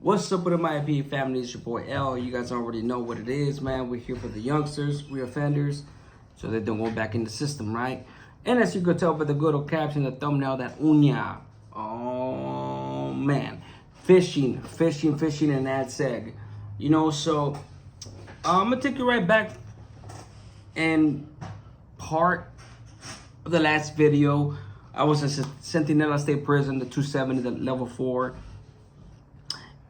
What's up with my IP family? It's your boy L. You guys already know what it is, man. We're here for the youngsters, reoffenders, so they don't go back in the system, right? And as you could tell by the good old caption, the thumbnail, that uña. Oh man, fishing, and ad seg. You know, so I'm gonna take you right back and part of the last video. I was in Centinela State Prison, the 270, the level 4.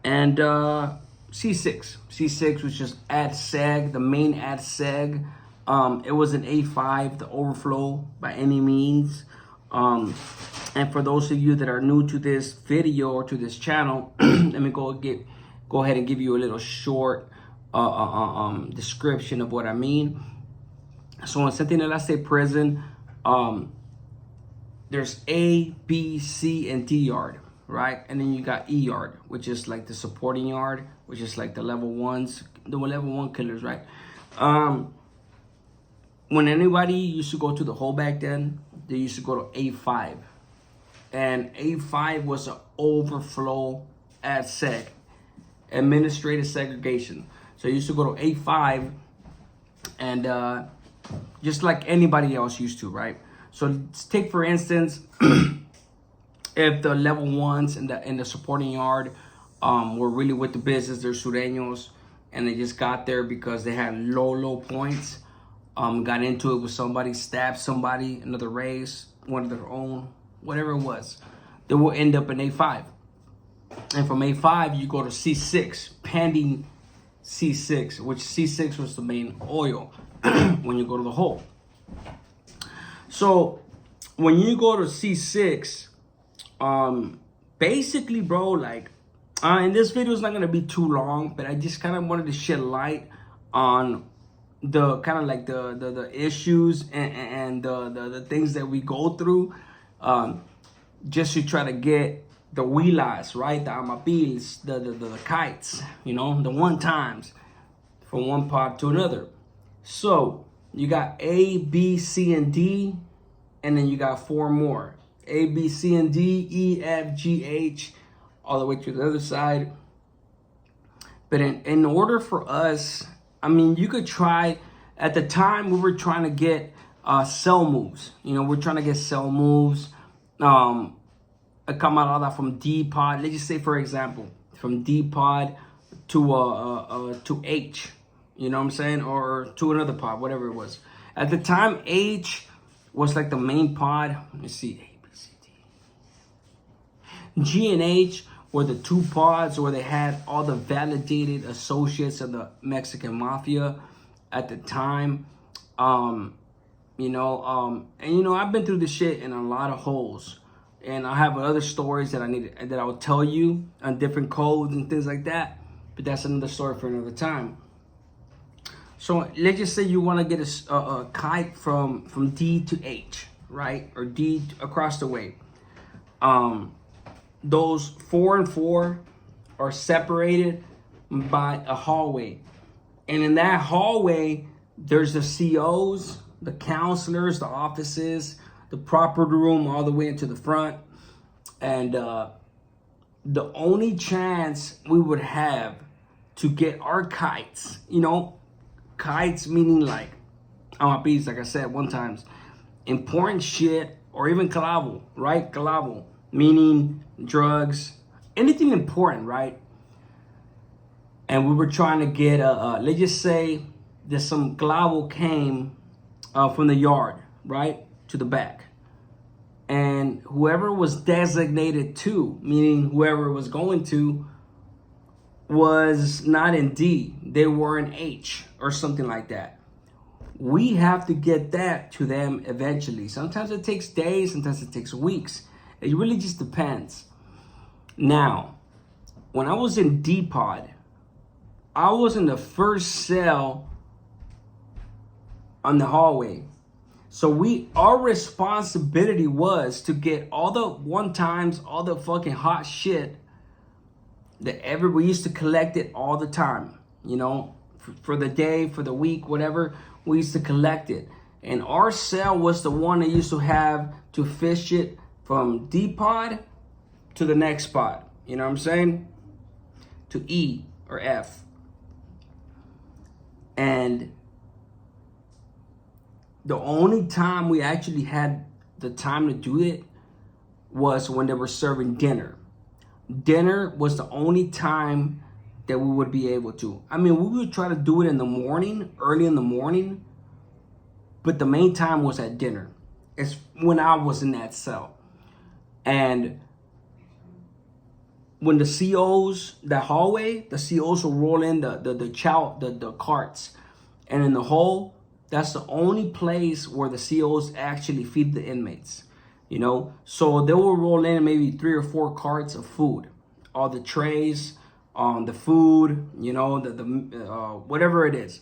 And C6, which is ad seg, the main ad seg. It was an A5, the overflow by any means. And for those of you that are new to this video or to this channel, let me go ahead and give you a little short description of what I mean. So in Centinela State Prison, there's A, B, C, and D yard, right? And then you got E yard, which is like the supporting yard, which is like the level 1s, the level 1 killers, right? When anybody used to go to the hole back then, they used to go to A5. And A5 was an overflow ad seg, administrative segregation. So you used to go to A5 and just like anybody else used to, right? So let's take for instance, if the level 1s in the supporting yard were really with the business, they're Sureños, and they just got there because they had low points, got into it with somebody, stabbed somebody, another race, one of their own, whatever it was, they will end up in A5. And from A5, you go to C6, pending C6, which C6 was the main oil when you go to the hole. So when you go to C6, basically, bro, like, and this video is not gonna be too long, but I just kind of wanted to shed light on the kind of like the issues and the things that we go through, just to try to get the huilas, right? The amapils, the kites, you know, the one times from one pod to another. So you got A, B, C, and D, and then you got 4 more. A, B, C, and D, E, F, G, H, all the way to the other side. But in order for us, I mean, you could try, at the time we were trying to get cell moves. You know, we're trying to get cell moves. A camarada from D pod, let's just say for example, from D pod to H, you know what I'm saying? Or to another pod, whatever it was. At the time, H was like the main pod. Let me see, A, B, C, D. G and H were the 2 pods where they had all the validated associates of the Mexican mafia at the time. And you know, I've been through this shit in a lot of holes, and I have other stories that I will tell you on different codes and things like that, but that's another story for another time. So let's just say you want to get a kite from D to H, right? Or D across the way. Those 4 and 4 are separated by a hallway. And in that hallway, there's the COs, the counselors, the offices, the property room all the way into the front. And the only chance we would have to get our kites, you know, kites meaning like amapis, like I said one times, important shit, or even clavo, right? Clavo meaning drugs, anything important, right? And we were trying to get let's just say that some clavo came from the yard, right, to the back, and whoever was designated to, meaning whoever was going to, was not in D, they were in H or something like that. We have to get that to them eventually. Sometimes it takes days, sometimes it takes weeks. It really just depends. Now, when I was in D pod, I was in the first cell on the hallway. So our responsibility was to get all the one times, all the fucking hot shit that we used to collect it all the time, you know, for the day, for the week, whatever, we used to collect it. And our cell was the one that used to have to fish it from D pod to the next spot. You know what I'm saying? to E or F. And the only time we actually had the time to do it was when they were serving dinner. Dinner was the only time that we would be able to. I mean, we would try to do it in the morning, early in the morning, but the main time was at dinner. It's when I was in that cell. And when the COs, the hallway, the COs will roll in the carts. And in the hole, that's the only place where the COs actually feed the inmates. You know, so they will roll in maybe 3 or 4 carts of food, all the trays, the food, you know, the whatever it is.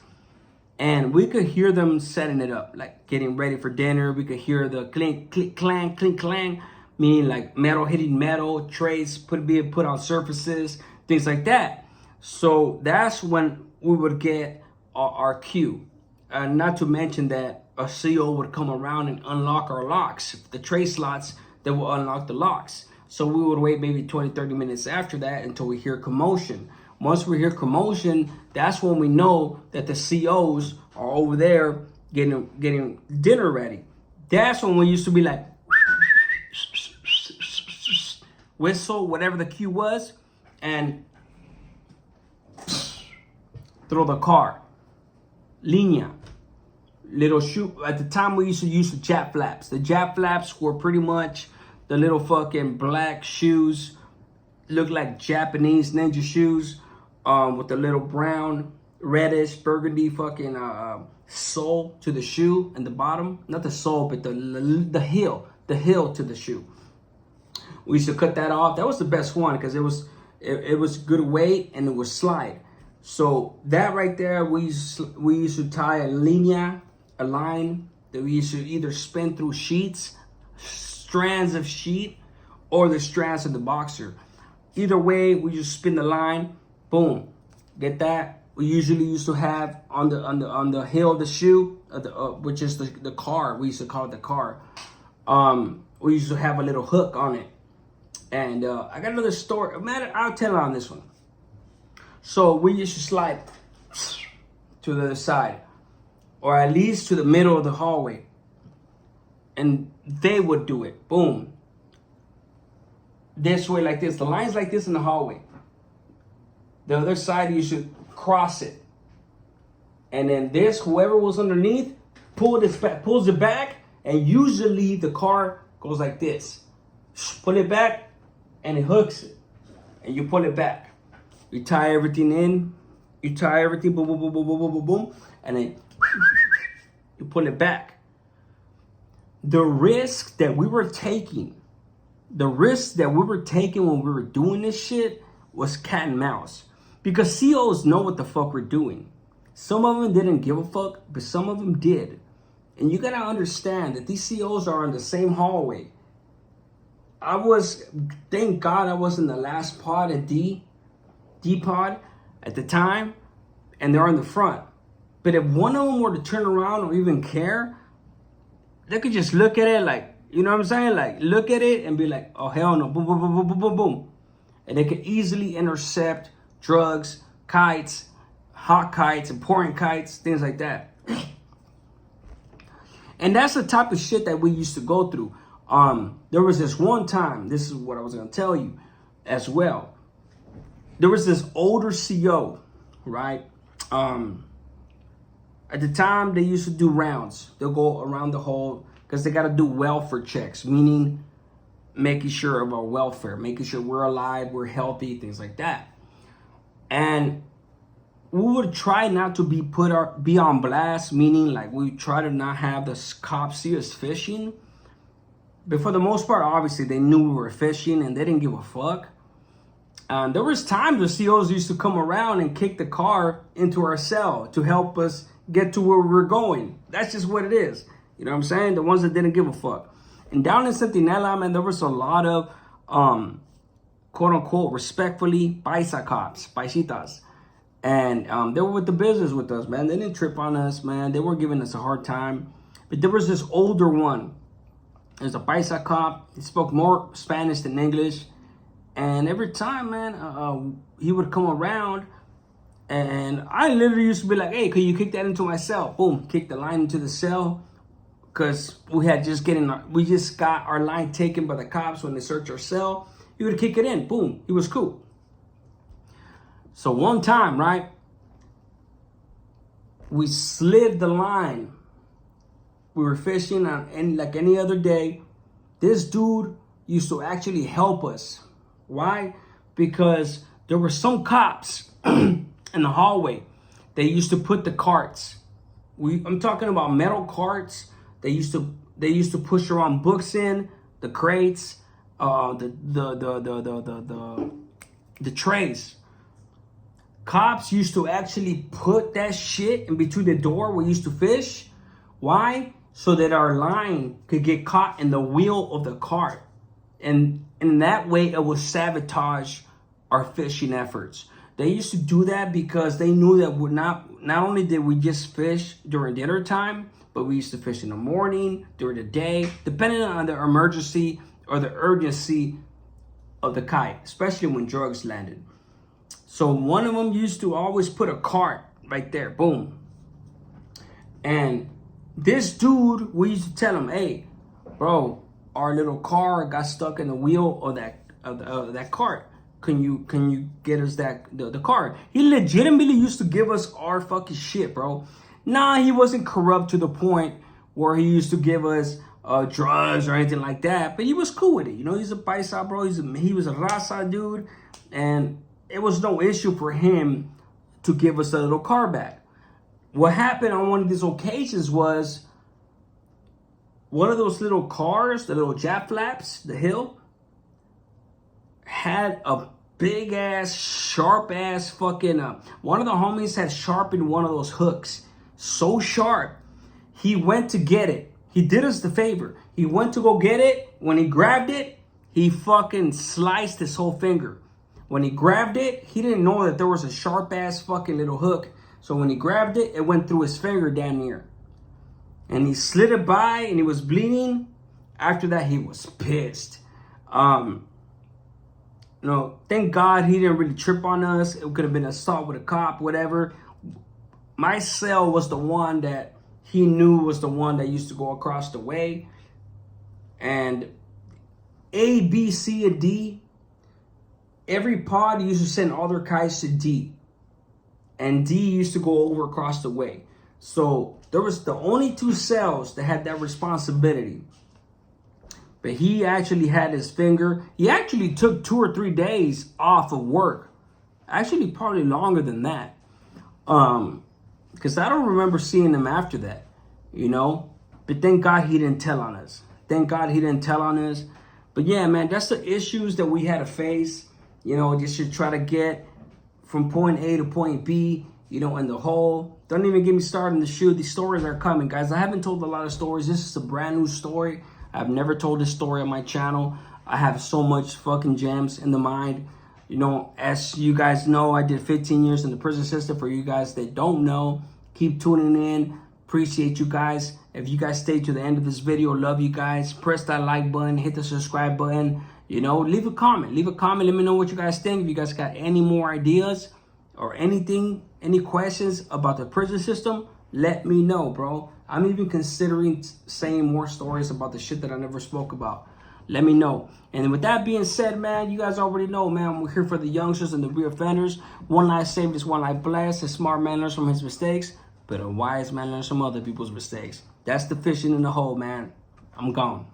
And we could hear them setting it up, like getting ready for dinner. We could hear the clink, click, clang, clink, clang, meaning like metal hitting metal, trays being put on surfaces, things like that. So that's when we would get our cue. Not to mention that a CO would come around and unlock our locks, the tray slots that will unlock the locks. So we would wait maybe 20, 30 minutes after that until we hear commotion. Once we hear commotion, that's when we know that the COs are over there getting dinner ready. That's when we used to be like, whistle, whatever the cue was, and throw the car. Linea. Little shoe. At the time, we used to use the Jap flaps. The Jap flaps were pretty much the little fucking black shoes. Looked like Japanese ninja shoes with the little brown, reddish, burgundy fucking sole to the shoe and the bottom. Not the sole, but the heel to the shoe. We used to cut that off. That was the best one because it was good weight and it would slide. So that right there, we used to tie a line that we used to either spin through sheets, strands of sheet, or the strands of the boxer. Either way, we just spin the line, boom, get that. We usually used to have on the heel of the shoe, which is the car. We used to call it the car. We used to have a little hook on it. And I got another story. Man, I'll tell on this one. So we used to slide to the other side, or at least to the middle of the hallway. And they would do it. Boom. This way like this. The line's like this in the hallway. The other side, you should cross it. And then this, whoever was underneath, pulls it back. And usually the car goes like this. Pull it back and it hooks it. And you pull it back. You tie everything in. You tie everything, boom, boom, boom, boom, boom, boom, boom, boom. And then you pull it back. The risk that we were taking when we were doing this shit was cat and mouse. Because COs know what the fuck we're doing. Some of them didn't give a fuck, but some of them did. And you gotta understand that these COs are in the same hallway. Thank God I was in the last pod at D pod at the time, and they're in the front. But if one of them were to turn around or even care, they could just look at it like, you know what I'm saying? Like, look at it and be like, oh, hell no, boom, boom, boom, boom, boom, boom, boom. And they could easily intercept drugs, kites, hot kites, important kites, things like that. And that's the type of shit that we used to go through. There was this one time, this is what I was going to tell you as well. There was this older CO, right? At the time, they used to do rounds. They'll go around the hall because they got to do welfare checks, meaning making sure of our welfare, making sure we're alive, we're healthy, things like that. And we would try not to be on blast, meaning like we try to not have the cops see us fishing. But for the most part, obviously, they knew we were fishing and they didn't give a fuck. There was times where COs used to come around and kick the car into our cell to help us get to where we were going. That's just what it is. You know what I'm saying? The ones that didn't give a fuck. And down in Centinela, man, there was a lot of, quote unquote, respectfully, paisa cops, paisitas. And they were with the business with us, man. They didn't trip on us, man. They were giving us a hard time. But there was this older one. There's a paisa cop. He spoke more Spanish than English. And every time, man, he would come around, and I literally used to be like, hey, can you kick that into my cell? Boom, kick the line into the cell. Because we just got our line taken by the cops when they searched our cell. He would kick it in, boom, he was cool. So one time, right, we slid the line. We were fishing like any other day. This dude used to actually help us. Why? Because there were some cops in the hallway. They used to put the carts. I'm talking about metal carts. They used to push around books in the crates, the trays. Cops used to actually put that shit in between the door where we used to fish. Why? So that our line could get caught in the wheel of the cart. And in that way, it would sabotage our fishing efforts. They used to do that because they knew that not only did we just fish during dinner time, but we used to fish in the morning, during the day, depending on the emergency or the urgency of the kite, especially when drugs landed. So one of them used to always put a cart right there, boom. And this dude, we used to tell him, hey, bro, our little car got stuck in the wheel of that cart. Can you get us the cart? He legitimately used to give us our fucking shit, bro. Nah, he wasn't corrupt to the point where he used to give us drugs or anything like that. But he was cool with it. You know, he's a paisa, bro. He was a raza dude. And it was no issue for him to give us a little car back. What happened on one of these occasions was one of those little cars, the little jab flaps, the hill, had a big ass, sharp ass fucking, one of the homies had sharpened one of those hooks. So sharp, he went to get it. He did us the favor. He went to go get it. When he grabbed it, he fucking sliced his whole finger. When he grabbed it, he didn't know that there was a sharp ass fucking little hook. So when he grabbed it, it went through his finger down here. And he slid it by and he was bleeding. After that, he was pissed. Thank God he didn't really trip on us. It could have been assault with a cop, whatever. My cell was the one that he knew was the one that used to go across the way. And A, B, C, and D, every pod used to send all their kites to D. And D used to go over across the way. So there was the only two cells that had that responsibility. But he actually had his finger. He actually took 2 or 3 days off of work. Actually, probably longer than that. Because I don't remember seeing him after that, you know. But thank God he didn't tell on us. Thank God he didn't tell on us. But yeah, man, that's the issues that we had to face. You know, just to try to get from point A to point B, you know, in the hole. Don't even get me started in the shoot. These stories are coming, guys. I haven't told a lot of stories. This is a brand new story. I've never told this story on my channel. I have so much fucking gems in the mind. You know, as you guys know, I did 15 years in the prison system. For you guys that don't know, keep tuning in. Appreciate you guys. If you guys stay to the end of this video, love you guys. Press that like button, hit the subscribe button. You know, leave a comment. Leave a comment. Let me know what you guys think. If you guys got any more ideas or anything, any questions about the prison system, let me know, bro. I'm even considering saying more stories about the shit that I never spoke about. Let me know. And with that being said, man, you guys already know, man, we're here for the youngsters and the reoffenders. One life saved is one life blessed. A smart man learns from his mistakes, but a wise man learns from other people's mistakes. That's the fishing in the hole, man. I'm gone.